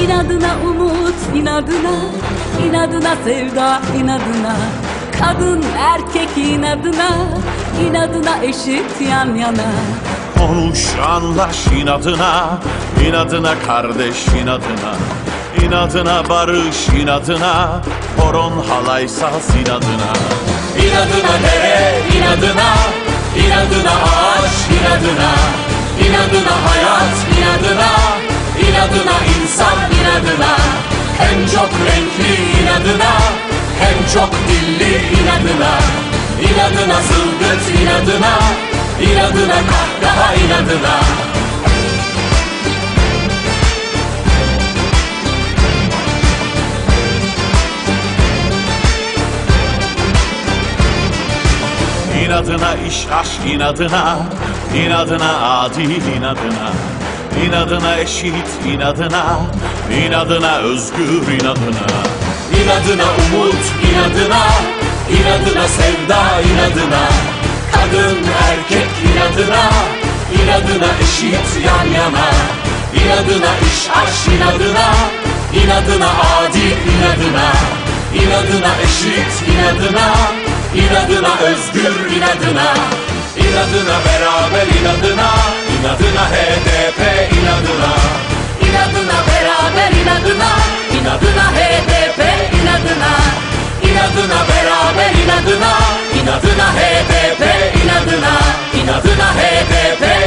İnadına umut, inadına, inadına sevda, inadına. Kadın erkek inadına, inadına eşit yan yana. Konuş anlaş inadına, inadına kardeş inadına. İnadına barış inadına, horon halay saz inadına. İnadına dere, inadına, inadına ağaç, inadına. İnadına hayat, inadına, inadına insan, inadına. Hem çok renkli inadına, hem çok dilli inadına. İnadına zılgıt inadına, inadına kahkaha inadına. İnadına iş aşk inadına, inadına adil inadına. İnadına eşit inadına, inadına özgür inadına. İnadına umut, inadına, inadına sevda, inadına. Kadın erkek inadına, inadına eşit yan yana. İnadına iş aşk inadına, inadına adil inadına. İnadına eşit inadına, inadına özgür inadına. İnadına beraber inadına, inadına HDP inadına. İnadına beraber inadına, inadına HDP inadına. İnadına beraber inadına, inadına HDP inadına. İnadına HDP